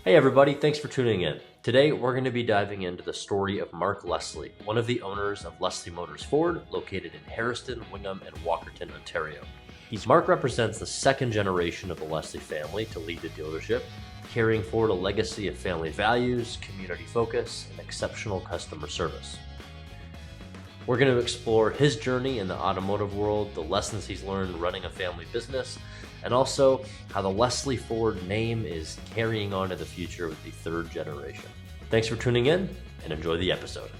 Hey everybody, thanks for tuning in. Today we're going to be diving into the story of Mark Leslie, one of the owners of Leslie Motors Ford, located in Harriston, Wingham, and Walkerton, Ontario. Mark represents the second generation of the Leslie family to lead the dealership, carrying forward a legacy of family values, community focus, and exceptional customer service. We're going to explore his journey in the automotive world, the lessons he's learned running a family business, and also how the Leslie Ford name is carrying on to the future with the third generation. Thanks for tuning in and enjoy the episode.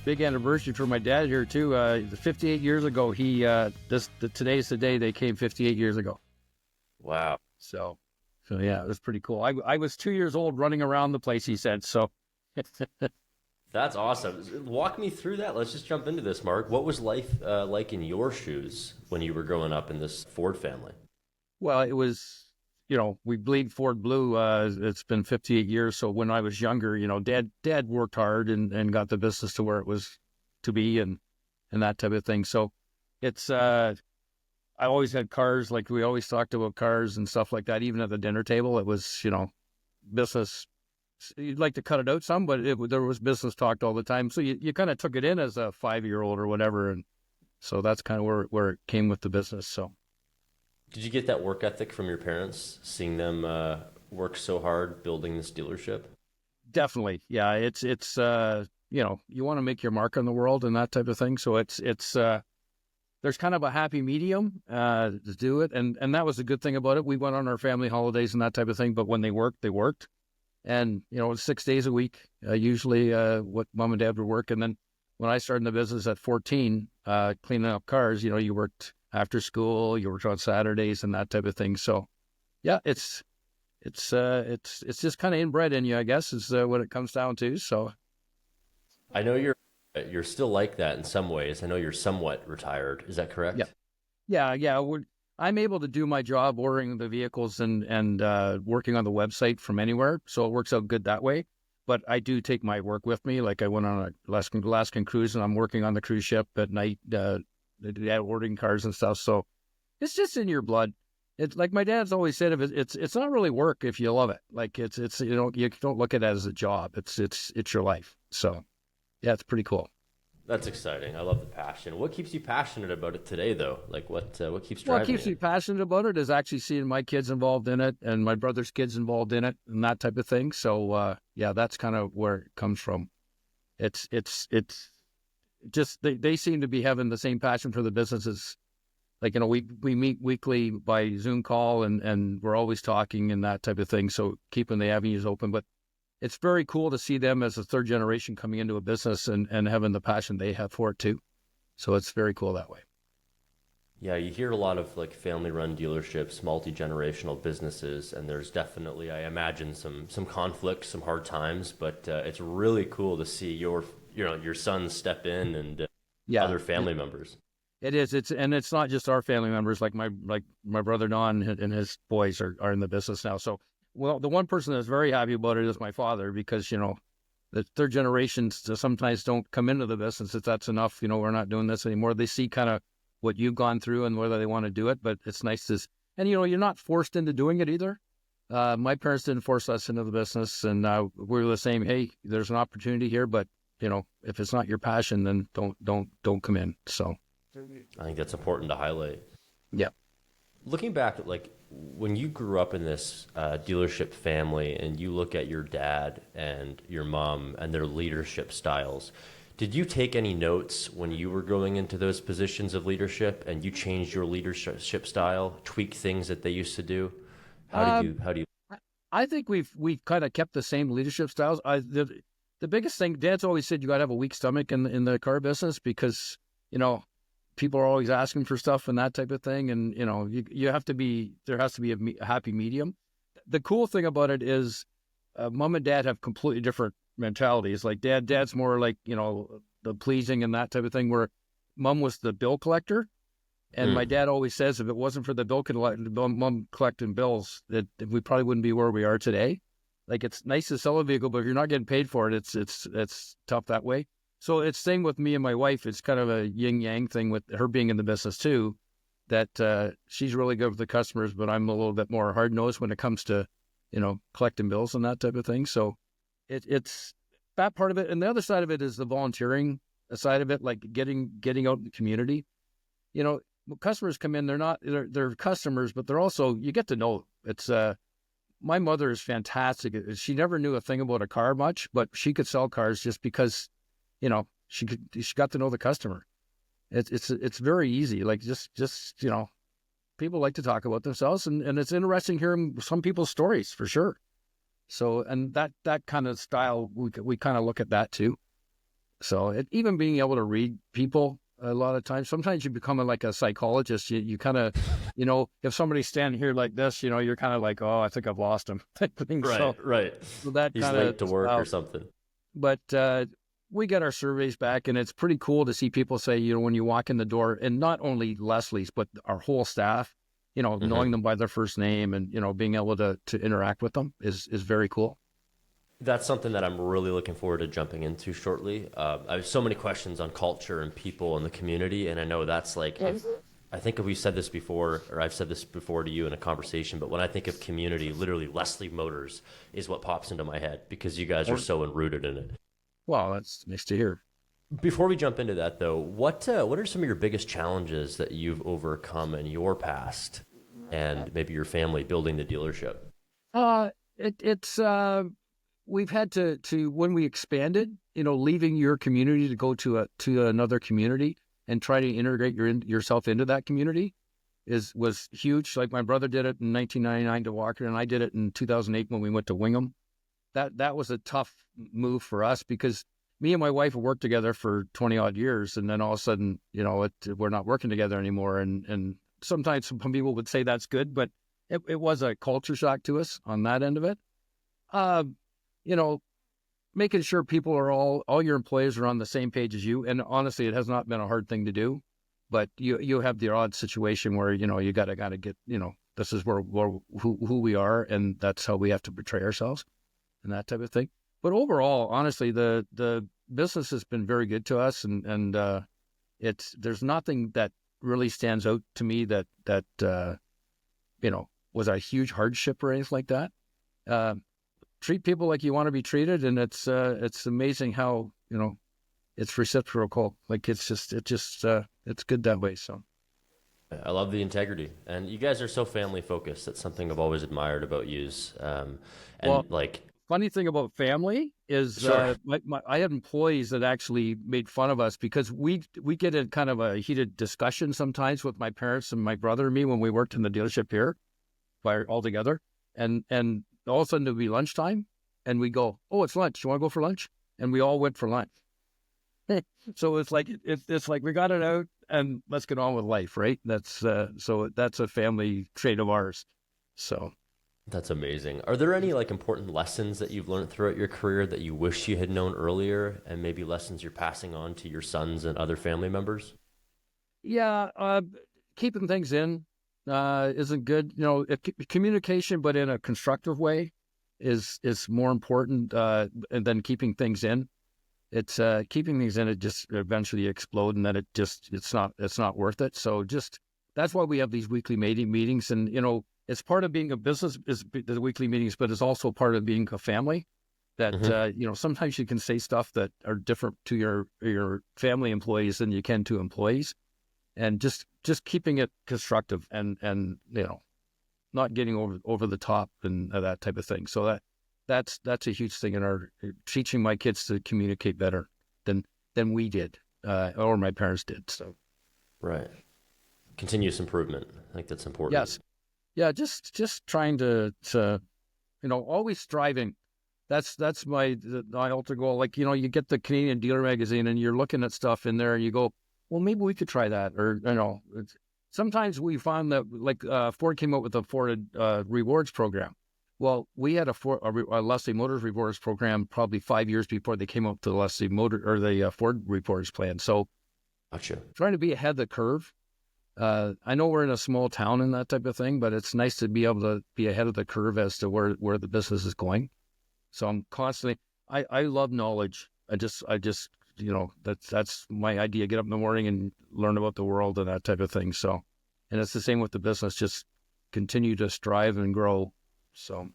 Big anniversary for my dad here too. 58 years ago, today's the day they came 58 years ago. Wow. So yeah, it was pretty cool. I was 2 years old running around the place, he said, so. That's awesome. Walk me through that. Let's just jump into this, Mark. What was life like in your shoes when you were growing up in this Ford family? Well, it was, we bleed Ford blue. It's been 58 years. So when I was younger, dad worked hard and got the business to where it was to be and that type of thing. So it's, I always had cars. Like we always talked about cars and stuff like that. Even at the dinner table, it was, business. You'd like to cut it out some, but there was business talked all the time. So you kind of took it in as a 5-year-old or whatever. And so that's kind of where it came with the business. So. Did you get that work ethic from your parents, seeing them work so hard building this dealership? Definitely. Yeah. It's you want to make your mark on the world and that type of thing. So it's there's kind of a happy medium to do it. And that was the good thing about it. We went on our family holidays and that type of thing. But when they worked, they worked. And, 6 days a week, usually what mom and dad would work. And then when I started in the business at 14, cleaning up cars, you worked after school, you worked on Saturdays and that type of thing. So yeah, it's just kind of inbred in you, I guess, is what it comes down to. So I know you're still like that in some ways. I know you're somewhat retired. Is that correct? Yeah. I'm able to do my job ordering the vehicles and working on the website from anywhere. So it works out good that way. But I do take my work with me. Like I went on a Alaskan cruise and I'm working on the cruise ship at night, ordering cars and stuff. So it's just in your blood. It's like my dad's always said, it's not really work if you love it. Like it's you don't look at it as a job. It's your life. So yeah, it's pretty cool. That's exciting. I love the passion. What keeps you passionate about it today, though? Like what keeps driving What keeps me passionate about it is actually seeing my kids involved in it and my brother's kids involved in it and that type of thing. So yeah, that's kind of where it comes from. It's just they seem to be having the same passion for the businesses. Like, we meet weekly by Zoom call and we're always talking and that type of thing. So keeping the avenues open, but it's very cool to see them as a third generation coming into a business and having the passion they have for it too. So it's very cool that way. Yeah, you hear a lot of like family-run dealerships, multi-generational businesses, and there's definitely, I imagine, some conflict, some hard times, but it's really cool to see your sons step in and other family members. It is. It's not just our family members. Like my brother Don and his boys are in the business now. So, well, the one person that's very happy about it is my father, because the third generations sometimes don't come into the business. If that's enough, we're not doing this anymore. They see kind of what you've gone through and whether they want to do it. But it's nice and you're not forced into doing it either. My parents didn't force us into the business, and we were the same. Hey, there's an opportunity here, but if it's not your passion, then don't come in. So I think that's important to highlight. Yeah. Looking back at like when you grew up in this dealership family and you look at your dad and your mom and their leadership styles, did you take any notes when you were going into those positions of leadership and you changed your leadership style, tweak things that they used to do? How do you? I think we've kind of kept the same leadership styles. The biggest thing, Dad's always said, you got to have a weak stomach in the car business, because people are always asking for stuff and that type of thing. And, there has to be a happy medium. The cool thing about it is mom and dad have completely different mentalities. Like dad's more like, the pleasing and that type of thing, where mom was the bill collector. And my dad always says, if it wasn't for the mom collecting bills, that we probably wouldn't be where we are today. Like, it's nice to sell a vehicle, but if you're not getting paid for it, it's tough that way. So it's same with me and my wife. It's kind of a yin yang thing with her being in the business too, that she's really good with the customers, but I'm a little bit more hard nosed when it comes to collecting bills and that type of thing. So it's that part of it. And the other side of it is the volunteering side of it, like getting out in the community. When customers come in, they're customers, but they're also, you get to know. It's my mother is fantastic. She never knew a thing about a car much, but she could sell cars just because, she got to know the customer. It's very easy. Like just people like to talk about themselves, and it's interesting hearing some people's stories for sure. So, and that kind of style, we kind of look at that too. So even being able to read people a lot of times, sometimes you become like a psychologist. You kind of, if somebody's standing here like this, you're kind of like, oh, I think I've lost him. Right, right. So that He's kind late to work or something. But we get our surveys back, and it's pretty cool to see people say, when you walk in the door, and not only Leslie's, but our whole staff, knowing them by their first name and, being able to interact with them is very cool. That's something that I'm really looking forward to jumping into shortly. I have so many questions on culture and people and the community, and I know that's like, I think we've said this before, or I've said this before to you in a conversation, but when I think of community, literally Leslie Motors is what pops into my head because you guys are so enrooted in it. Well, that's nice to hear. Before we jump into that, though, what are some of your biggest challenges that you've overcome in your past and maybe your family building the dealership? We've had to when we expanded, leaving your community to go to another community and try to integrate yourself into that community was huge. Like my brother did it in 1999 to Walkerton, and I did it in 2008 when we went to Wingham. That was a tough move for us because me and my wife have worked together for 20 odd years, and then all of a sudden, we're not working together anymore. And sometimes some people would say that's good, but it was a culture shock to us on that end of it. Making sure people are all your employees are on the same page as you. And honestly, it has not been a hard thing to do, but you have the odd situation where, you gotta get, this is who we are, and that's how we have to portray ourselves and that type of thing. But overall, honestly, the business has been very good to us, and there's nothing that really stands out to me that was a huge hardship or anything like that. Treat people like you want to be treated, and it's amazing how it's reciprocal. Like it's good that way. So I love the integrity, and you guys are so family focused. That's something I've always admired about yous. Funny thing about family is sure. I had employees that actually made fun of us because we get in kind of a heated discussion sometimes with my parents and my brother and me when we worked in the dealership here, all together, and all of a sudden it would be lunchtime, and we go, "Oh, it's lunch. You want to go for lunch?" And we all went for lunch. So it's like we got it out, and let's get on with life, right? That's that's a family trait of ours. So that's amazing. Are there any important lessons that you've learned throughout your career that you wish you had known earlier, and maybe lessons you're passing on to your sons and other family members? Yeah, keeping things in isn't good. Communication, but in a constructive way, is more important than keeping things in. It's keeping things in, it just eventually explode, and then it's not worth it. So that's why we have these weekly meetings, and it's part of being a business is the weekly meetings, but it's also part of being a family. That sometimes you can say stuff that are different to your family employees than you can to employees, and just keeping it constructive and not getting over the top and that type of thing. So that's a huge thing in our teaching my kids to communicate better than we did or my parents did. So right, continuous improvement. I think that's important. Yes, yeah, just trying to always striving. That's my ultimate goal. Like you get the Canadian Dealer magazine and you're looking at stuff in there and you go, well, maybe we could try that. Or, sometimes we find that Ford came out with a Ford rewards program. Well, we had a Leslie Motors rewards program probably 5 years before they came up with the Leslie Motor or the Ford rewards plan. So gotcha. Trying to be ahead of the curve. I know we're in a small town and that type of thing, but it's nice to be able to be ahead of the curve as to where the business is going. So I'm constantly, I love knowledge. I just that's my idea. Get up in the morning and learn about the world and that type of thing. So, and it's the same with the business. Just continue to strive and grow. So,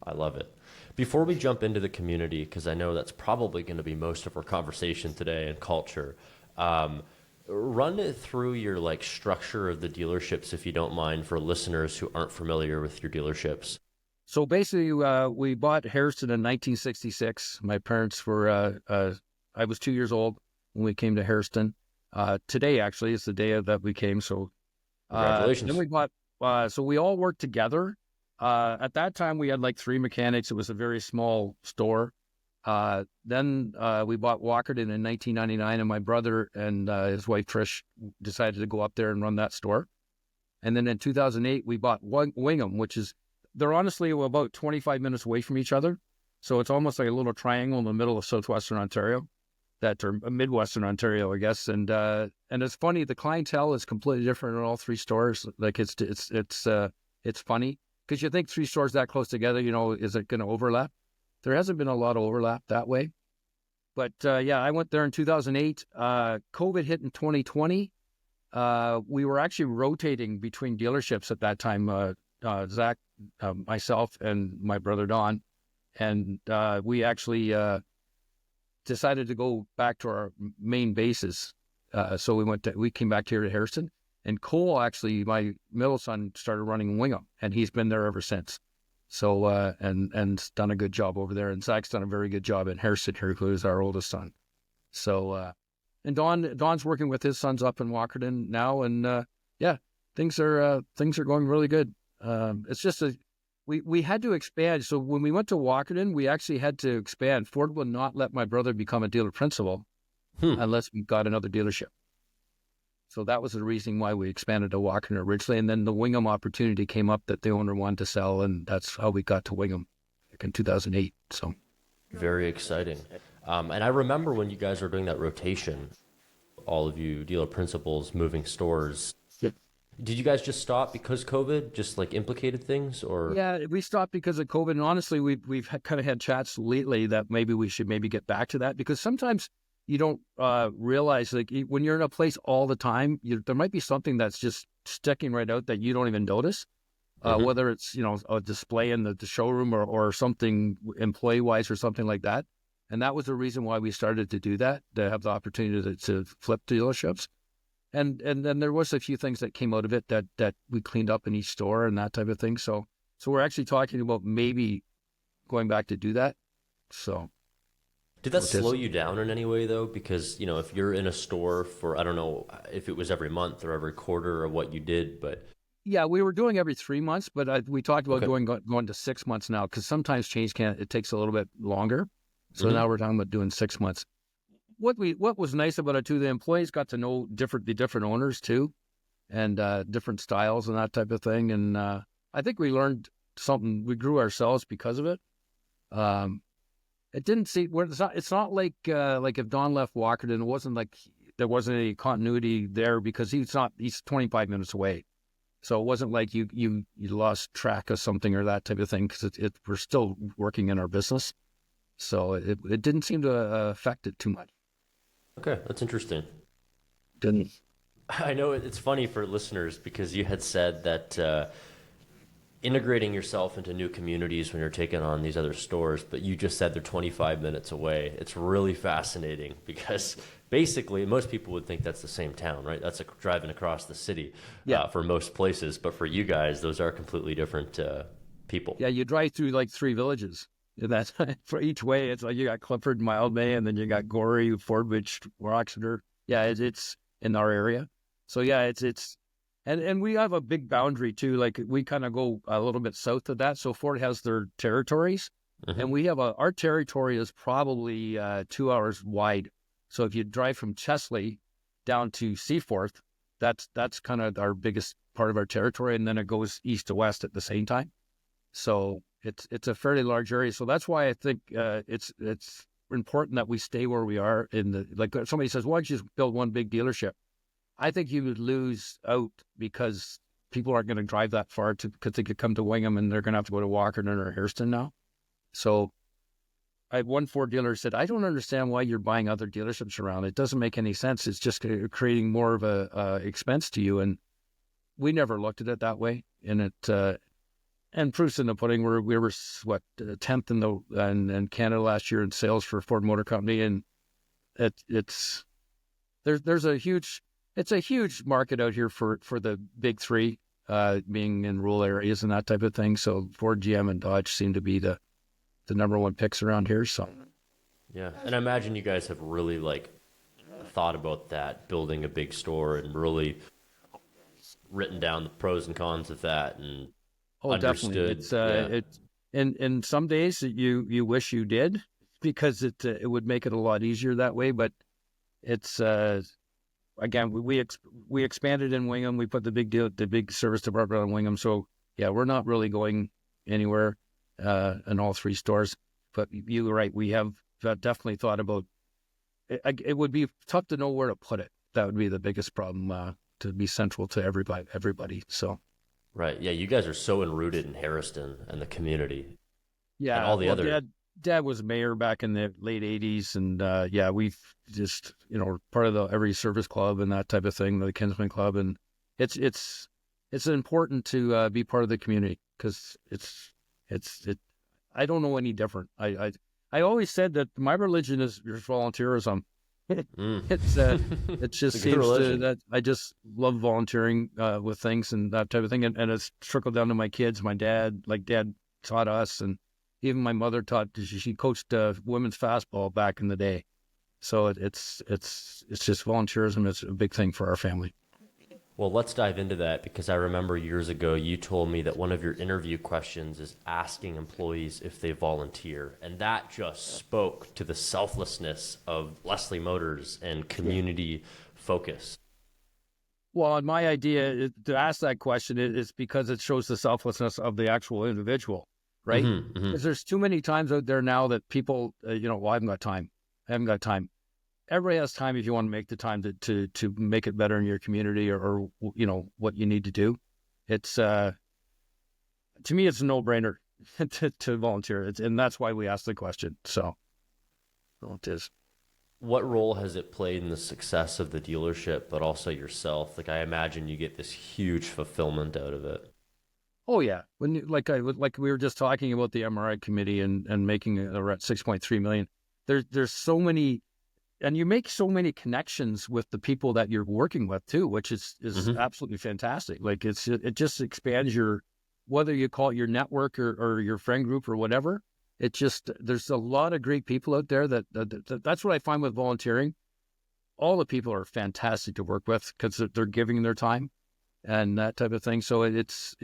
I love it. Before we jump into the community, because I know that's probably going to be most of our conversation today and culture, um, run it through your like structure of the dealerships, if you don't mind, for listeners who aren't familiar with your dealerships. So basically, we bought Harriston in 1966. My parents were, I was 2 years old when we came to Harriston. Today, actually, is the day that we came. So then Congratulations. we bought, so we all worked together. At that time, we had like three mechanics. It was a very small store. Then we bought Walkerton in 1999, and my brother and his wife Trish decided to go up there and run that store. And then in 2008, we bought Wingham, which is, they're honestly about 25 minutes away from each other. So it's almost like a little triangle in the middle of southwestern Ontario, or Midwestern Ontario, I guess. And it's funny, the clientele is completely different in all three stores. Like it's funny because you think three stores that close together, is it going to overlap? There hasn't been a lot of overlap that way. But yeah, I went there in 2008. COVID hit in 2020. We were actually rotating between dealerships at that time. Zach, myself, and my brother Don, and we actually decided to go back to our main bases. So we came back here to Harriston, and Cole, actually, my middle son, started running Wingham, and he's been there ever since. So and done a good job over there, and Zach's done a very good job in Harriston here, who is our oldest son. So and Don's working with his sons up in Walkerton now, and yeah, things are going really good. It's just we had to expand. So when we went to Walkerton, we actually had to expand. Ford would not let my brother become a dealer principal unless we got another dealership. So that was the reason why we expanded to Walkerton originally. And then the Wingham opportunity came up that the owner wanted to sell, and that's how we got to Wingham in 2008. So Very exciting. And I remember when you guys were doing that rotation, all of you dealer principals moving stores. Did you guys just stop because COVID just like implicated things, or? yeah, we stopped because of COVID. And honestly, we've kind of had chats lately that maybe we should maybe get back to that, because sometimes you don't realize, like, when you're in a place all the time, there might be something that's just sticking right out that you don't even notice. Whether it's a display in the showroom or something employee wise or something like that. And that was the reason why we started to do that, to have the opportunity to flip dealerships. And then there was a few things that came out of it that we cleaned up in each store and that type of thing. So we're actually talking about maybe going back to do that. So Did that slow you down in any way though? Because, if you're in a store for, I don't know if it was every month or every quarter or what you did, but. Yeah, we were doing every 3 months, but we talked about Okay. going to 6 months now, because sometimes change it takes a little bit longer. So now we're talking about doing 6 months. What was nice about it too, the employees got to know the different owners too, and different styles and that type of thing. And I think we learned something. We grew ourselves because of it. It didn't see where it's not like if Don left Walkerton, it wasn't like there wasn't any continuity there, because he's 25 minutes away. So it wasn't like you lost track of something or that type of thing, because we're still working in our business. So it didn't seem to affect it too much. Okay, that's interesting. Didn't. I know it's funny for listeners because you had said that integrating yourself into new communities when you're taking on these other stores, but you just said they're 25 minutes away. It's really fascinating because basically most people would think that's the same town, right? That's driving across the city for most places. But for you guys, those are completely different people. Yeah, you drive through like 3 villages. That's for each way. It's like you got Clifford, Mildmay, and then you got Gorey, Fordwich, Roxeter. Yeah, it's in our area. So yeah, it's and we have a big boundary too. Like we kind of go a little bit south of that. So Ford has their territories, and we have our territory is probably 2 hours wide. So if you drive from Chesley down to Seaforth, that's kind of our biggest part of our territory, and then it goes east to west at the same time. So it's a fairly large area. So that's why I think it's important that we stay where we are. Like somebody says, why don't you just build one big dealership? I think you would lose out because people aren't going to drive that far because they could come to Wingham and they're going to have to go to Walkerton or Harriston now. So I had one Ford dealer said, I don't understand why you're buying other dealerships around. It doesn't make any sense. It's just creating more of a expense to you. And we never looked at it that way. And And proof's in the pudding. We were what 10th in Canada last year in sales for Ford Motor Company, and it's there's a huge market out here for the big three, being in rural areas and that type of thing. So Ford, GM, and Dodge seem to be the number one picks around here. So Yeah, and I imagine you guys have really like thought about that, building a big store, and really written down the pros and cons of that, and oh, definitely, understood. Yeah, it's in some days you wish you did, because it would make it a lot easier that way. But it's again, we expanded in Wingham. We put the big service department in Wingham. So yeah, we're not really going anywhere in all three stores. But you were right. We have definitely thought about it. It would be tough to know where to put it. That would be the biggest problem, to be central to everybody. So right. Yeah, you guys are so enrooted in Harriston and the community and yeah, all the well, other. Dad was mayor back in the late '80s, and yeah, we've just part of the every service club and that type of thing, the Kinsman Club, and it's important to be part of the community, because it. I don't know any different. I always said that my religion is volunteerism. Mm. It just It's a good seems religion. that I just love volunteering with things and that type of thing, and it's trickled down to my kids. My dad, Dad taught us, and even my mother taught. She coached women's fastball back in the day, so it's just volunteerism. It's a big thing for our family. Well, let's dive into that, because I remember years ago you told me that one of your interview questions is asking employees if they volunteer. And that just spoke to the selflessness of Leslie Motors and community focus. Well, and my idea to ask that question is because it shows the selflessness of the actual individual, right? Mm-hmm, mm-hmm. Because there's too many times out there now that people, well, I haven't got time. I haven't got time. Everybody has time if you want to make the time to make it better in your community, or what you need to do. It's to me, it's a no-brainer to volunteer. And that's why we asked the question. So it is. What role has it played in the success of the dealership, but also yourself? Like, I imagine you get this huge fulfillment out of it. Oh yeah, when like we were just talking about the MRI committee and making it at 6.3 million. There's so many. And you make so many connections with the people that you're working with too, which is Mm-hmm. absolutely fantastic. Like it just expands whether you call it your network or your friend group or whatever. It just, there's a lot of great people out there that's what I find with volunteering. All the people are fantastic to work with, because they're giving their time and that type of thing. So it's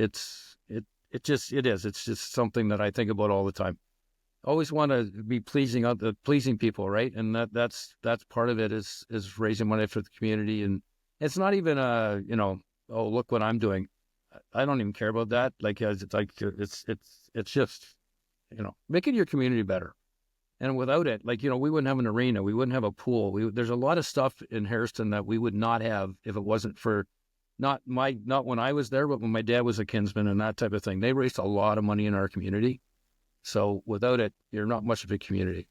just something that I think about all the time. Always want to be pleasing people, right? And that's part of it is raising money for the community. And it's not even oh, look what I'm doing. I don't even care about that. It's just making your community better. And without it, we wouldn't have an arena, we wouldn't have a pool. There's a lot of stuff in Harriston that we would not have if it wasn't for not when I was there, but when my dad was a Kinsman and that type of thing. They raised a lot of money in our community. So without it, you're not much of a community.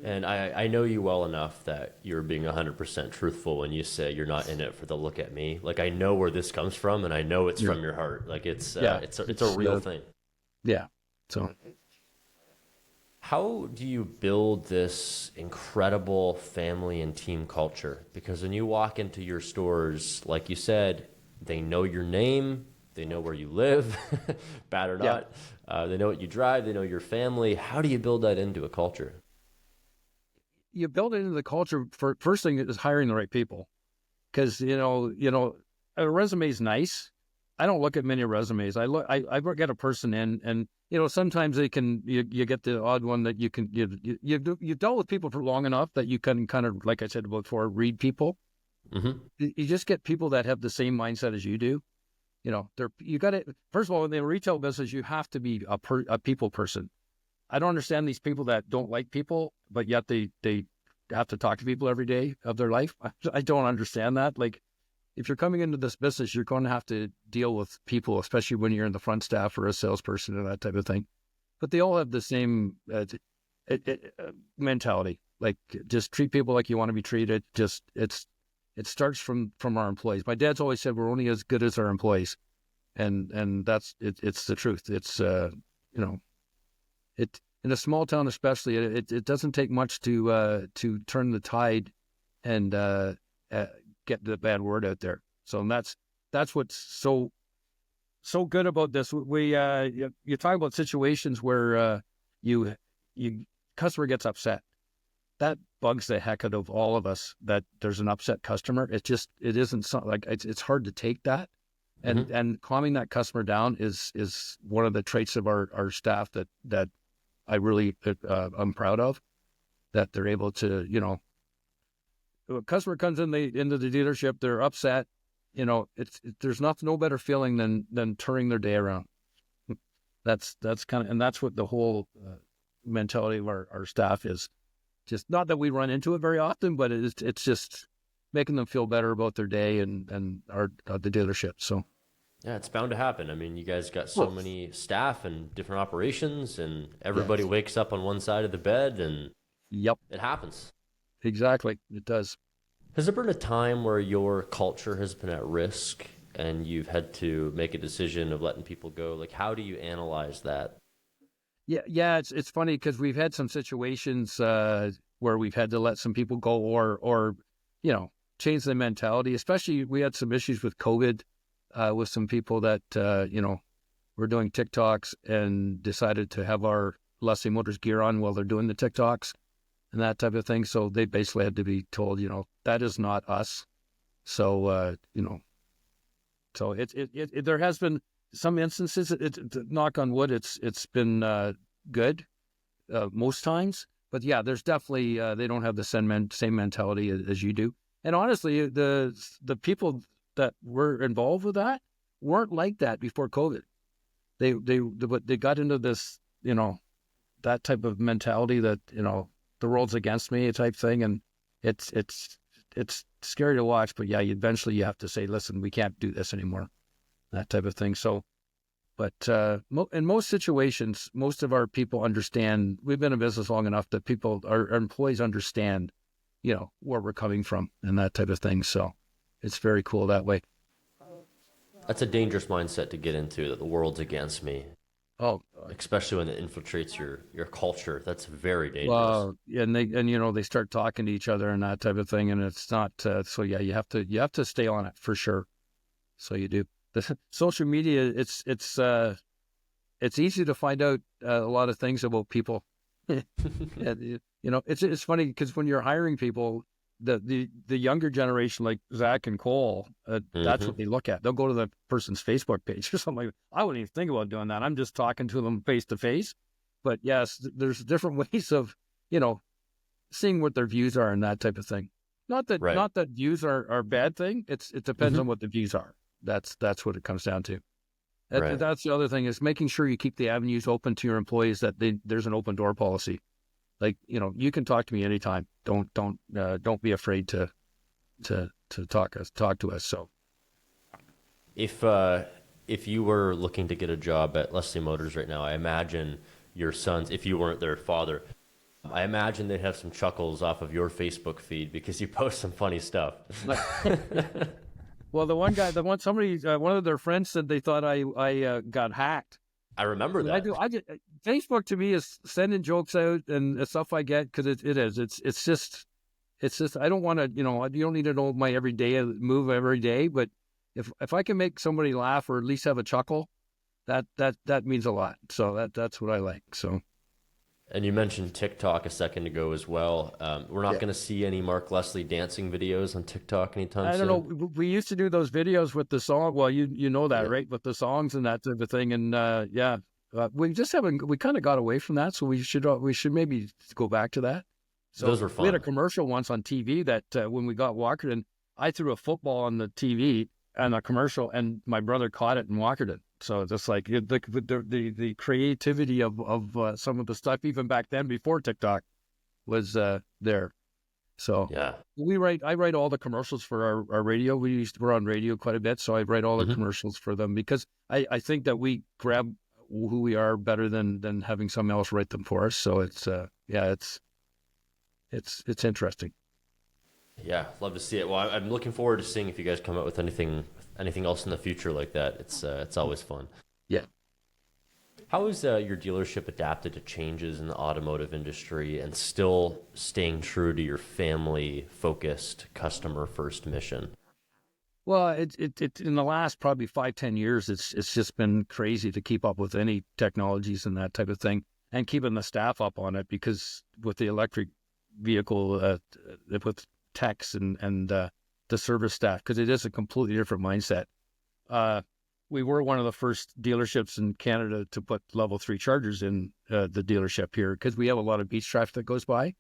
And I know you well enough that you're being 100% truthful when you say you're not in it for the look at me. Like, I know where this comes from, and I know it's Yeah. from your heart. Like, it's Yeah, it's a real thing. yeah. So How do you build this incredible family and team culture? Because when you walk into your stores, like you said, they know your name, they know where you live, bad or yeah, not. They know what you drive, they know your family. How do you build that into a culture? you build it into the culture. First thing is hiring the right people, because a resume is nice. I don't look at many resumes. I get a person in, and sometimes you get the odd one that you've dealt with people for long enough that you can kind of, like I said before, read people. Mm-hmm. You just get people that have the same mindset as you do. You got to, first of all, in the retail business, you have to be a people person. I don't understand these people that don't like people, but yet they have to talk to people every day of their life. I don't understand that. Like, if you're coming into this business, you're going to have to deal with people, especially when you're in the front staff or a salesperson or that type of thing. But they all have the same mentality. Like, just treat people like you want to be treated. It starts from our employees. My dad's always said we're only as good as our employees. and that's it. It's the truth. It's you know, it in a small town especially. It doesn't take much to turn the tide and get the bad word out there. So that's what's so good about this. We you talk about situations where you customer gets upset. That bugs the heck out of all of us, that there's an upset customer. It isn't so, like it's hard to take that, and calming that customer down is one of the traits of our staff that I really I'm proud of, that they're able to, a customer comes into the dealership, they're upset, there's no better feeling than turning their day around. That's kind of, and that's what the whole mentality of our staff is. Just not that we run into it very often, but it's just making them feel better about their day and the dealership. So yeah, it's bound to happen. I mean, you guys got so many staff and different operations, and everybody wakes up on one side of the bed, and yep, it happens. Exactly, it does. Has there been a time where your culture has been at risk and you've had to make a decision of letting people go? Like, how do you analyze that? Yeah, it's funny because we've had some situations where we've had to let some people go or change the mentality. Especially, we had some issues with COVID with some people that were doing TikToks and decided to have our Leslie Motors gear on while they're doing the TikToks and that type of thing. So they basically had to be told, that is not us. So so it there has been some instances. Knock on wood, it's been good most times. But yeah, there's definitely they don't have the same mentality as you do. And honestly, the people that were involved with that weren't like that before COVID. They got into this that type of mentality that the world's against me type thing, and it's scary to watch. But yeah, eventually you have to say, listen, we can't do this anymore, that type of thing. So. But in most situations, most of our people understand. We've been in business long enough that our employees understand, where we're coming from and that type of thing. So it's very cool that way. That's a dangerous mindset to get into, that the world's against me. Oh, especially when it infiltrates your culture. That's very dangerous. Well, and they start talking to each other and that type of thing, and it's not. So yeah, you have to stay on it for sure. So you do. The social media, it's easy to find out a lot of things about people. It's funny because when you're hiring people, the younger generation like Zach and Cole, that's what they look at. They'll go to the person's Facebook page or something like that. I wouldn't even think about doing that. I'm just talking to them face to face. But yes, there's different ways of seeing what their views are and that type of thing. Not that views are a bad thing. It depends on what the views are. That's what it comes down to. That's the other thing, is making sure you keep the avenues open to your employees, that there's an open door policy. Like, you can talk to me anytime. Don't be afraid to talk to us. So if you were looking to get a job at Leslie Motors right now, I imagine your sons, if you weren't their father, I imagine they'd have some chuckles off of your Facebook feed because you post some funny stuff. Well, one of their friends said they thought I got hacked. I remember that. Facebook to me is sending jokes out and stuff I get, because it is. It's just I don't want to, you don't need to know my everyday move every day, but if I can make somebody laugh or at least have a chuckle, that means a lot. So that's what I like. So. And you mentioned TikTok a second ago as well. We're not going to see any Mark Leslie dancing videos on TikTok anytime soon. I don't know. We used to do those videos with the song. Well, you know that, right? With the songs and that type of thing. And we just haven't. We kind of got away from that, so we should maybe go back to that. So those were fun. We had a commercial once on TV that when we got Walkerton, I threw a football on the TV and a commercial, and my brother caught it in Walkerton. So just like the creativity of some of the stuff even back then before TikTok was there. So yeah, I write all the commercials for our radio. We're on radio quite a bit, so I write all the commercials for them, because I think that we grab who we are better than having someone else write them for us. So it's interesting. Yeah, love to see it. Well, I'm looking forward to seeing if you guys come up with anything anything else in the future like that, it's always fun. Yeah. How has your dealership adapted to changes in the automotive industry and still staying true to your family-focused, customer-first mission? Well, it in the last probably 5-10 years, it's just been crazy to keep up with any technologies and that type of thing, and keeping the staff up on it, because with the electric vehicle, with techs and the service staff, because it is a completely different mindset. We were one of the first dealerships in Canada to put level 3 chargers in the dealership here, because we have a lot of beach traffic that goes by.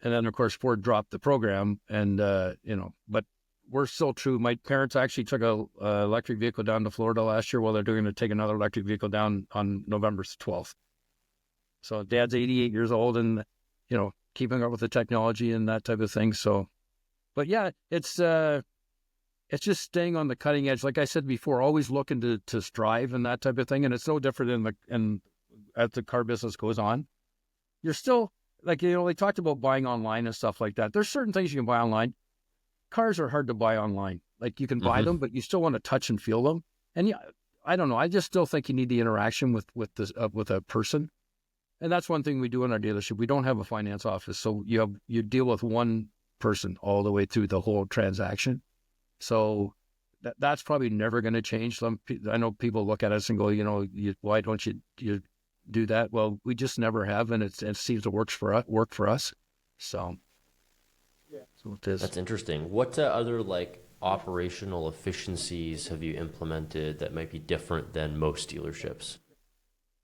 And then, of course, Ford dropped the program, and, but we're still true. My parents actually took a electric vehicle down to Florida last year. Well, they're going to take another electric vehicle down on November 12th. So Dad's 88 years old, and, keeping up with the technology and that type of thing. So, but yeah, it's just staying on the cutting edge. Like I said before, always looking to strive and that type of thing. And it's no different as the car business goes on. You're still, like, they talked about buying online and stuff like that. There's certain things you can buy online. Cars are hard to buy online. Like, you can buy them, but you still want to touch and feel them. And yeah, I don't know. I just still think you need the interaction with a person. And that's one thing we do in our dealership. We don't have a finance office, so you deal with one person all the way through the whole transaction. So that's probably never going to change. I know people look at us and go, why don't you do that? Well, we just never have, and it seems to work for us. So, yeah, so it is. That's interesting. What other operational efficiencies have you implemented that might be different than most dealerships?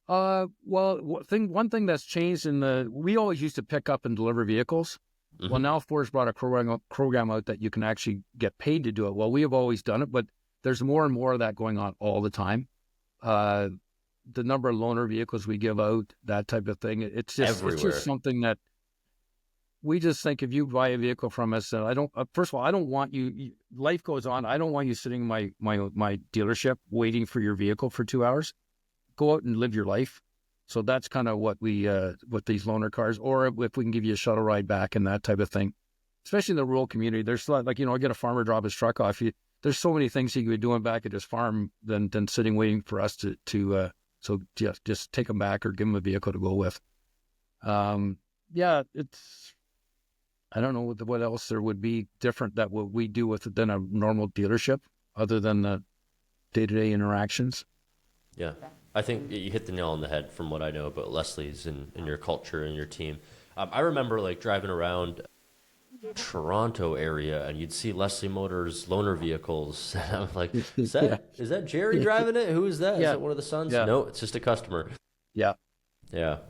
Well, one thing that's changed we always used to pick up and deliver vehicles. Mm-hmm. Well, now Ford's brought a program out that you can actually get paid to do it. Well, we have always done it, but there's more and more of that going on all the time. The number of loaner vehicles we give out, that type of thing, it's just something that we just think, if you buy a vehicle from us, first of all, I don't want you, life goes on. I don't want you sitting in my dealership waiting for your vehicle for 2 hours. Go out and live your life. So that's kind of what we, with these loaner cars, or if we can give you a shuttle ride back and that type of thing, especially in the rural community. There's I get a farmer drop his truck off. There's so many things he could be doing back at his farm than sitting waiting for us to so just take him back or give him a vehicle to go with. Yeah, I don't know what else there would be different that what we do with it than a normal dealership, other than the day-to-day interactions. Yeah. I think you hit the nail on the head from what I know about Leslie's and your culture and your team. I remember driving around Toronto area, and you'd see Leslie Motors loaner vehicles. And I'm like, is that Jerry driving it? Who is that? Yeah. Is it one of the sons? Yeah. No, it's just a customer. Yeah. Yeah.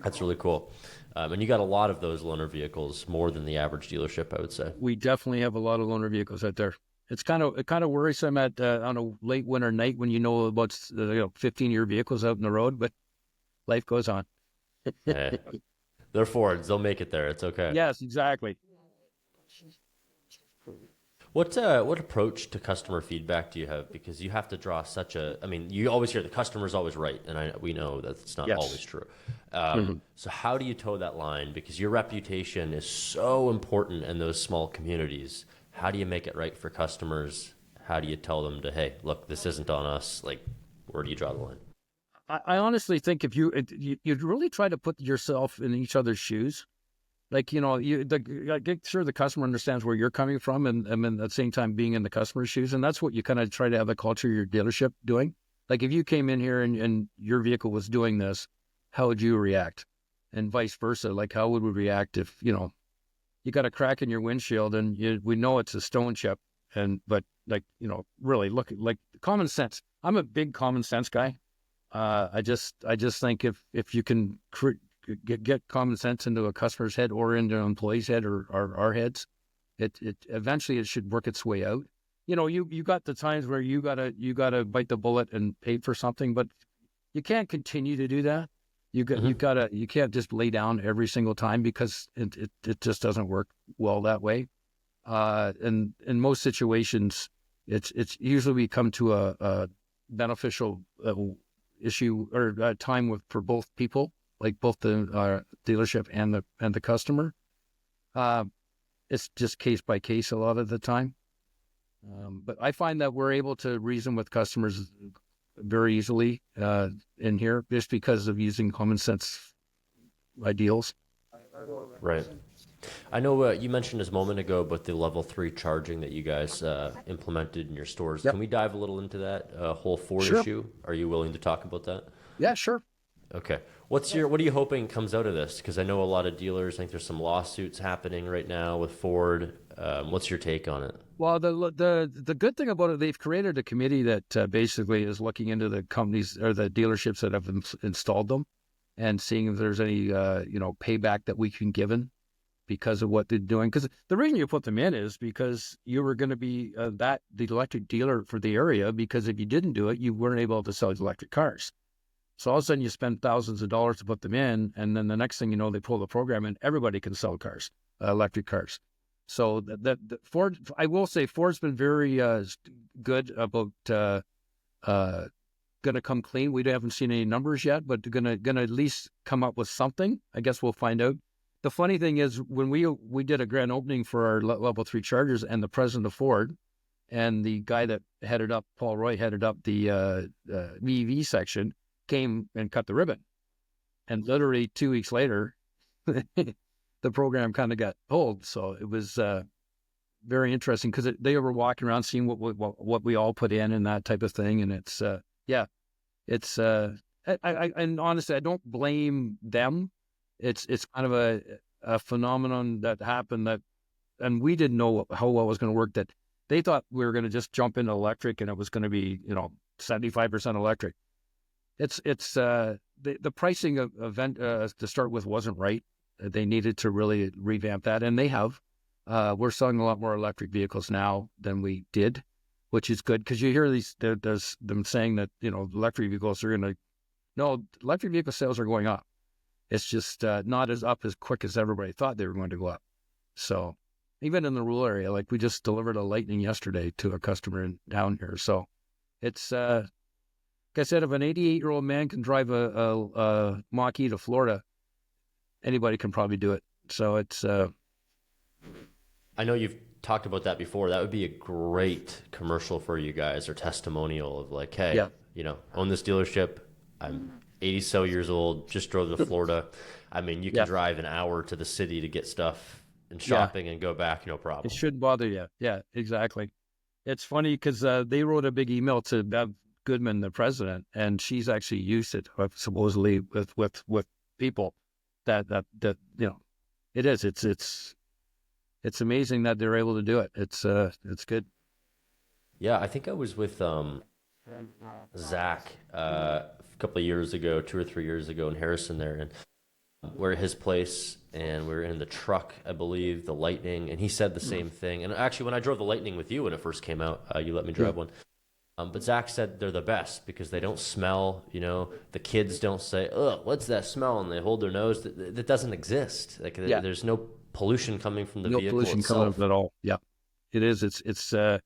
That's really cool. And you got a lot of those loaner vehicles, more than the average dealership, I would say. We definitely have a lot of loaner vehicles out there. It's kind of worrisome on a late winter night when about 15-year vehicles out in the road, but life goes on. Hey, they're Fords. They'll make it there. It's okay. Yes, exactly. What approach to customer feedback do you have? Because you have to draw you always hear the customer's always right, and we know that it's not always true. So how do you toe that line? Because your reputation is so important in those small communities. How do you make it right for customers? How do you tell them hey, look, this isn't on us? Where do you draw the line? I honestly think if you'd really try to put yourself in each other's shoes, get sure the customer understands where you're coming from, and at the same time being in the customer's shoes. And that's what you kind of try to have the culture of your dealership doing. Like, if you came in here and your vehicle was doing this, how would you react? And vice versa. How would we react if, you got a crack in your windshield and we know it's a stone chip, but really look at common sense. I'm a big common sense guy. I just think if you can get common sense into a customer's head or into an employee's head or our heads, it eventually it should work its way out. You got the times where you gotta bite the bullet and pay for something, but you can't continue to do that. You can't just lay down every single time, because it just doesn't work well that way. And in most situations, it's usually we come to a beneficial issue or time for both people, like both the dealership and the customer. It's just case by case a lot of the time. But I find that we're able to reason with customers very easily in here just because of using common sense ideals. Right. I know you mentioned this a moment ago about the level 3 charging that you guys implemented in your stores. Yep. Can we dive a little into that whole Ford Sure. issue? Are you willing to talk about that? Yeah, sure. Okay. What are you hoping comes out of this? Because I know a lot of dealers, I think there's some lawsuits happening right now with Ford. What's your take on it? Well, the good thing about it, they've created a committee that basically is looking into the companies or the dealerships that have installed them and seeing if there's any payback that we can give in because of what they're doing. Because the reason you put them in is because you were going to be the electric dealer for the area. Because if you didn't do it, you weren't able to sell electric cars. So all of a sudden you spend thousands of dollars to put them in, and then the next thing you know, they pull the program and everybody can sell cars, electric cars. So that Ford, I will say, Ford's been very good about going to come clean. We haven't seen any numbers yet, but going to at least come up with something. I guess we'll find out. The funny thing is, when we did a grand opening for our level 3 chargers, and the president of Ford and the guy that headed up, Paul Roy, headed up the EV section, came and cut the ribbon. And literally 2 weeks later, the program kind of got pulled. So it was very interesting because they were walking around seeing what we all put in and that type of thing. And it's, and honestly, I don't blame them. It's kind of a phenomenon that happened and we didn't know how well it was going to work, that they thought we were going to just jump into electric and it was going to be, 75% electric. It's the pricing of event to start with wasn't right. They needed to really revamp that, and they have. We're selling a lot more electric vehicles now than we did, which is good because you hear there's them saying that electric vehicles are electric vehicle sales are going up. It's just not as quick as everybody thought they were going to go up. So even in the rural area, like we just delivered a Lightning yesterday to a customer down here. So it's like I said, if an 88-year-old man can drive a Mach-E to Florida, anybody can probably do it. So it's. I know you've talked about that before. That would be a great commercial for you guys, or testimonial of like, hey, own this dealership. I'm 80 so years old, just drove to Florida. I mean, you can drive an hour to the city to get stuff and shopping and go back, no problem. It shouldn't bother you. Yeah, exactly. It's funny because they wrote a big email to Bev Goodman, the president, and she's actually used it supposedly with people that it is. It's amazing that they're able to do it. It's good. Yeah, I think I was with Zach a couple of years ago, 2 or 3 years ago in Harriston there, and we're at his place, and we were in the truck, I believe, the Lightning, and he said the same thing. And actually, when I drove the Lightning with you when it first came out, you let me drive one. But Zach said they're the best because they don't smell, the kids don't say, "Ugh, what's that smell?" and they hold their nose. That doesn't exist. Like there's no pollution coming from the vehicle itself. No pollution coming up at all. Yeah, it is. It's and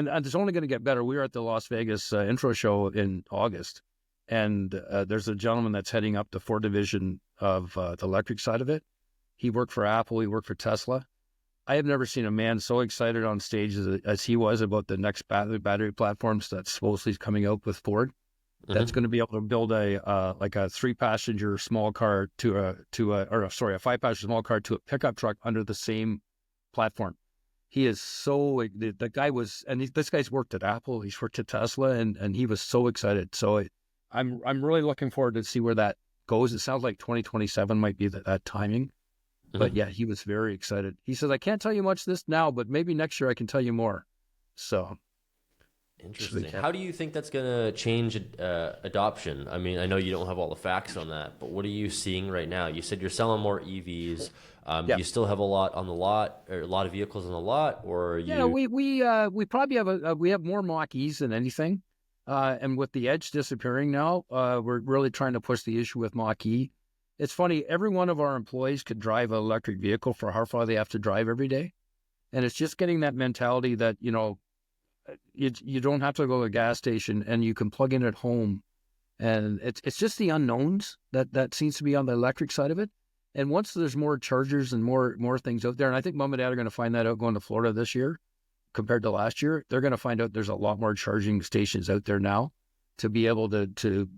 it's only going to get better. We were at the Las Vegas intro show in August, and there's a gentleman that's heading up the Ford division of the electric side of it. He worked for Apple. He worked for Tesla. I have never seen a man so excited on stage as he was about the next battery platforms that's supposedly coming out with Ford. Mm-hmm. That's going to be able to build a 3-passenger small car a 5-passenger small car to a pickup truck under the same platform. He is the guy was, and this guy's worked at Apple, he's worked at Tesla, and he was so excited. So I'm really looking forward to see where that goes. It sounds like 2027 might be that timing. But yeah, he was very excited. He says, "I can't tell you much this now, but maybe next year I can tell you more." So interesting. How do you think that's going to change adoption? I mean, I know you don't have all the facts on that, but what are you seeing right now? You said you're selling more EVs. Do you still have a lot on the lot, or a lot of vehicles on the lot, or are you? Yeah, we probably have we have more Mach-Es than anything, and with the Edge disappearing now, we're really trying to push the issue with Mach-E. It's funny, every one of our employees could drive an electric vehicle for how far they have to drive every day. And it's just getting that mentality that, you don't have to go to a gas station and you can plug in at home. And it's just the unknowns that seems to be on the electric side of it. And once there's more chargers and more things out there, and I think Mom and Dad are going to find that out going to Florida this year, compared to last year, they're going to find out there's a lot more charging stations out there now to be able to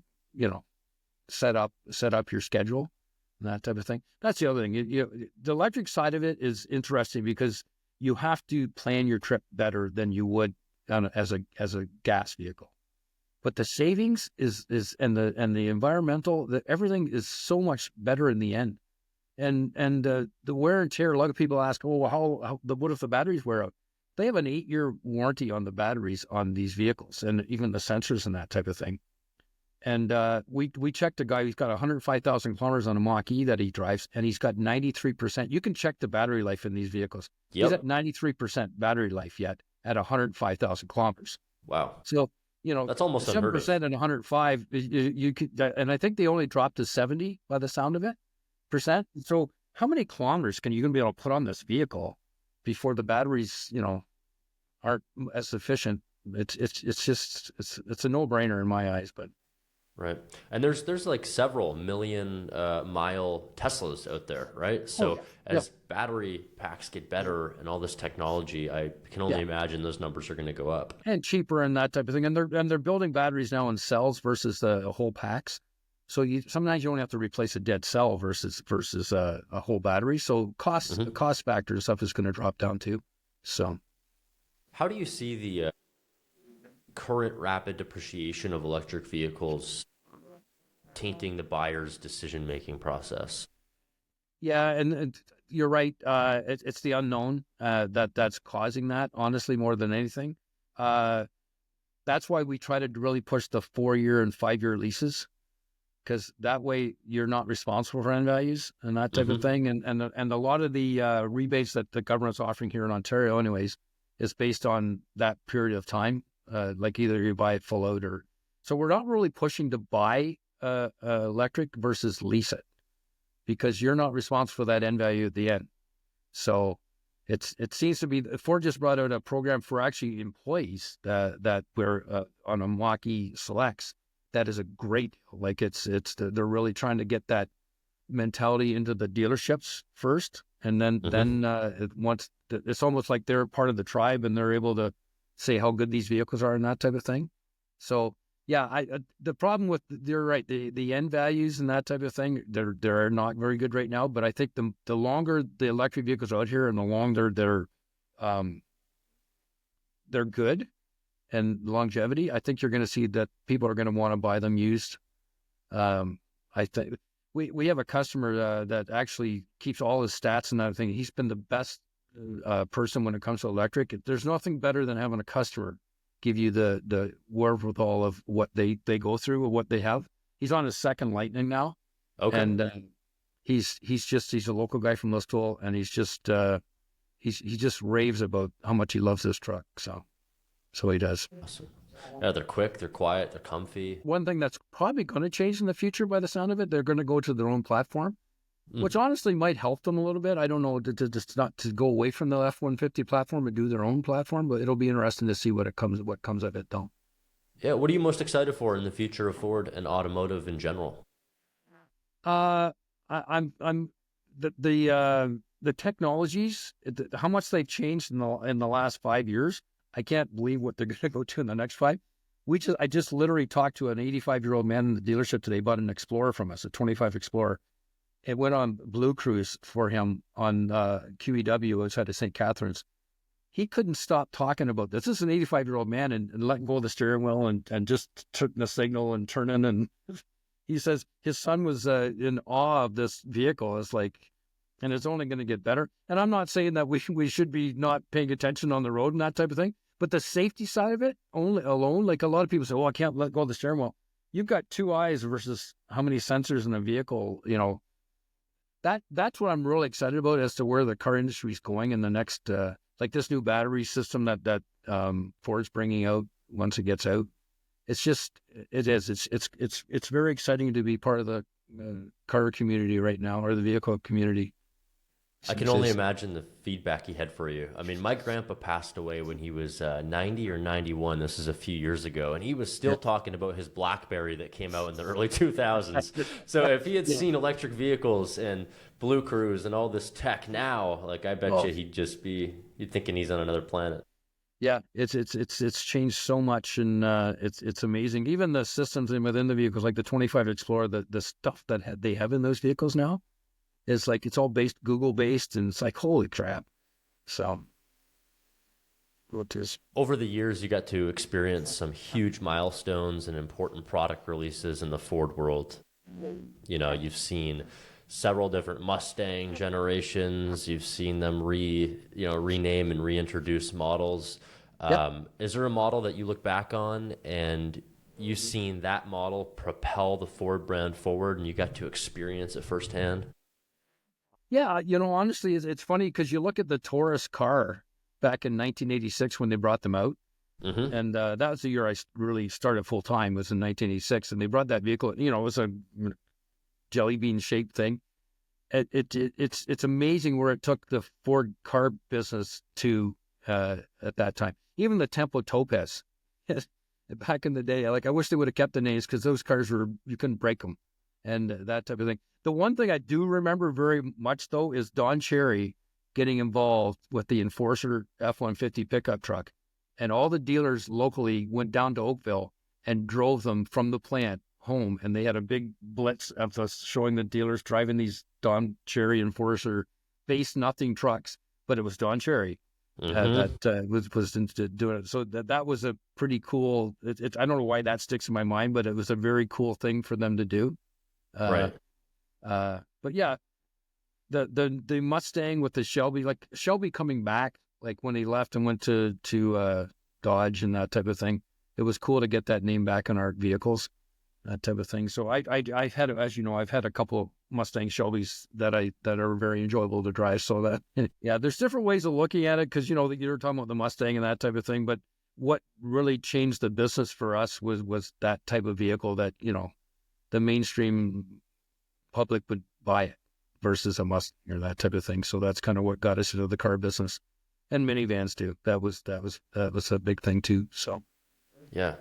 set up your schedule and that type of thing. That's the other thing. The electric side of it is interesting because you have to plan your trip better than you would as a gas vehicle. But the savings is and the environmental, everything is so much better in the end. And the wear and tear. A lot of people ask, well, what if the batteries wear out? They have an 8-year warranty on the batteries on these vehicles, and even the sensors and that type of thing. And we checked a guy who's got 105,000 kilometers on a Mach-E that he drives, and he's got 93%. You can check the battery life in these vehicles. Yep. He's at 93% battery life yet at 105,000 kilometers. Wow. So, that's almost 7% and 105, you could, and I think they only dropped to 70 by the sound of it, percent. So how many kilometers can you going to be able to put on this vehicle before the batteries, aren't as efficient? It's a no-brainer in my eyes, but. Right. And there's like several million mile Teslas out there, right? So as battery packs get better and all this technology, I can only imagine those numbers are going to go up. And cheaper and that type of thing. And they're building batteries now in cells versus the whole packs. So sometimes you only have to replace a dead cell versus a whole battery. So the cost factor and stuff is going to drop down too. So how do you see the current rapid depreciation of electric vehicles tainting the buyer's decision-making process? Yeah, and you're right. It's the unknown that's causing that, honestly, more than anything. That's why we try to really push the 4-year and 5-year leases, because that way you're not responsible for end values and that type of thing. And a lot of the rebates that the government's offering here in Ontario anyways is based on that period of time. Like either you buy it full out or... So we're not really pushing to buy electric versus lease it, because you're not responsible for that end value at the end. So it seems to be... Ford just brought out a program for actually employees that we're on a Mach-E Selects. That is a great... Like they're really trying to get that mentality into the dealerships first, and then once it's almost like they're part of the tribe and they're able to say how good these vehicles are and that type of thing. So yeah, the problem with, you're right, the end values and that type of thing, they're not very good right now. But I think the longer the electric vehicles are out here and the longer they're good and longevity, I think you're going to see that people are going to want to buy them used. I think we have a customer that actually keeps all his stats and that thing. He's been the best person when it comes to electric. There's nothing better than having a customer give you the wherewithal of what they go through or what they have. He's on his second Lightning now. Okay. And he's a local guy from Listowel, and he just raves about how much he loves this truck. So he does. Awesome. Yeah, they're quick, they're quiet, they're comfy. One thing that's probably going to change in the future by the sound of it, they're going to go to their own platform. Which honestly might help them a little bit. I don't know, just not to go away from the F-150 platform and do their own platform, but it'll be interesting to see what comes of it, though. Yeah, what are you most excited for in the future of Ford and automotive in general? I'm the technologies, how much they've changed in the last 5 years. I can't believe what they're going to go to in the next 5. I just literally talked to an 85-year-old man in the dealership today, bought an Explorer from us, a 25 Explorer. It went on Blue Cruise for him on QEW. It was at St. Catharines. He couldn't stop talking about this. This is an 85-year-old man and letting go of the steering wheel and just turning the signal and turning. And he says his son was in awe of this vehicle. It's like, and it's only going to get better. And I'm not saying that we should be not paying attention on the road and that type of thing, but the safety side of it alone, like a lot of people say, I can't let go of the steering wheel. You've got 2 eyes versus how many sensors in a vehicle, That's what I'm really excited about as to where the car industry is going in the next, like this new battery system that Ford's bringing out once it gets out. It's very exciting to be part of the car community right now, or the vehicle community. I can only imagine the feedback he had for you. I mean, my grandpa passed away when he was 90 or 91. This is a few years ago. And he was still talking about his BlackBerry that came out in the early 2000s. So if he had seen electric vehicles and Blue Cruise and all this tech now, like I bet you he'd just be thinking he's on another planet. Yeah, it's changed so much, and it's amazing. Even the systems within the vehicles, like the 25 Explorer, the stuff that they have in those vehicles now is like it's all based Google based, and it's like holy crap. So, what is Over the years, you got to experience some huge milestones and important product releases in the Ford world. You know, you've seen several different Mustang generations. You've seen them rename and reintroduce models. Yep. Is there a model that you look back on and you've seen that model propel the Ford brand forward and you got to experience it firsthand? Yeah, honestly, it's funny because you look at the Taurus car back in 1986 when they brought them out, Mm-hmm. and that was the year I really started full time. Was in 1986, and they brought that vehicle. It was a jelly bean shaped thing. It's amazing where it took the Ford car business to at that time. Even the Tempo Topaz, back in the day, I wish they would have kept the names because those cars you couldn't break them, and that type of thing. The one thing I do remember very much though is Don Cherry getting involved with the Enforcer F-150 pickup truck, and all the dealers locally went down to Oakville and drove them from the plant home, and they had a big blitz of us showing the dealers driving these Don Cherry Enforcer base nothing trucks, but it was Don Cherry Mm-hmm. that was into doing it. So that was a pretty cool. I don't know why that sticks in my mind, but it was a very cool thing for them to do. Uh, Right. but yeah, the Mustang with the Shelby, like Shelby coming back, like when he left and went to Dodge and that type of thing. It was cool to get that name back in our vehicles, that type of thing. So I had, as you know, I've had a couple of Mustang Shelbys that are very enjoyable to drive. So that yeah, there's different ways of looking at it because you're talking about the Mustang and that type of thing. But what really changed the business for us was that type of vehicle that the mainstream public would buy it versus a Mustang or that type of thing. So that's kind of what got us into the car business, and minivans too. That was a big thing too. So Yeah.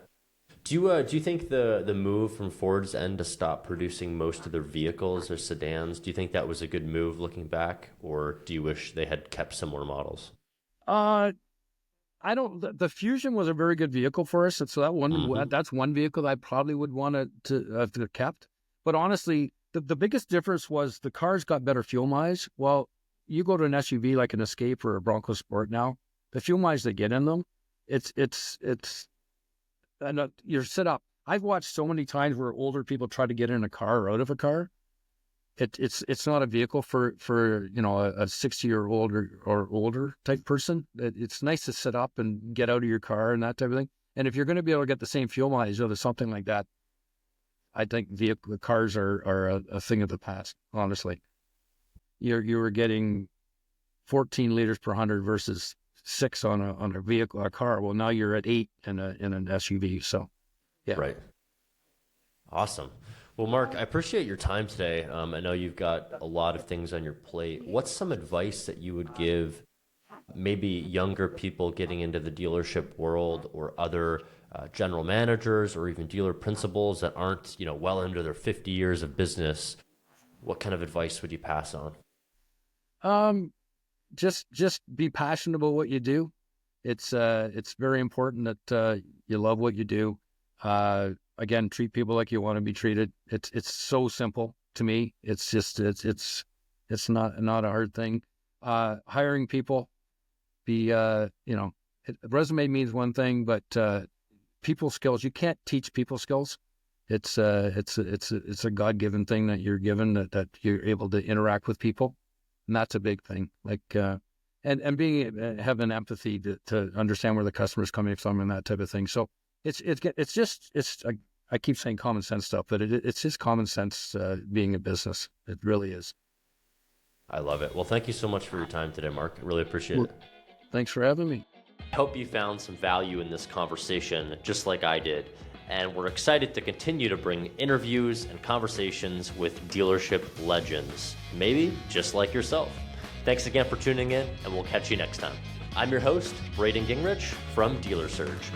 Do you think the move from Ford's end to stop producing most of their vehicles or sedans, do you think that was a good move looking back, or do you wish they had kept similar models? uh, I don't. The Fusion was a very good vehicle for us, and so Mm-hmm. that's one vehicle that I probably would want to have kept. But honestly, the biggest difference was the cars got better fuel mileage. Well, you go to an SUV like an Escape or a Bronco Sport now, the fuel mileage they get in them, it's and you're set up. I've watched so many times where older people try to get in a car or out of a car. It's not a vehicle for a 60-year-old or older type person. It's nice to sit up and get out of your car and that type of thing. And if you're going to be able to get the same fuel mileage out of something like that, I think cars are a thing of the past. Honestly, you were getting 14 liters per hundred versus 6 on a vehicle, a car. Well, now you're at 8 in an SUV. So yeah. Right. Awesome. Well, Mark, I appreciate your time today. I know you've got a lot of things on your plate. What's some advice that you would give maybe younger people getting into the dealership world or other general managers or even dealer principals that aren't, well into their 50 years of business? What kind of advice would you pass on? Um, just be passionate about what you do. It's very important that you love what you do. Again, treat people like you want to be treated. It's so simple to me. It's just it's not a hard thing. Hiring people, resume means one thing, but people skills, you can't teach people skills. It's a God-given thing that you're given, that you're able to interact with people, and that's a big thing. Like and being having empathy to understand where the customer's coming from and that type of thing. So I keep saying common sense stuff, but it's just common sense being a business. It really is. I love it. Well, thank you so much for your time today, Mark. I really appreciate Well, it. thanks for having me. Hope you found some value in this conversation, just like I did. And we're excited to continue to bring interviews and conversations with dealership legends, maybe just like yourself. Thanks again for tuning in, and we'll catch you next time. I'm your host, Braden Gingrich from Dealer Surge.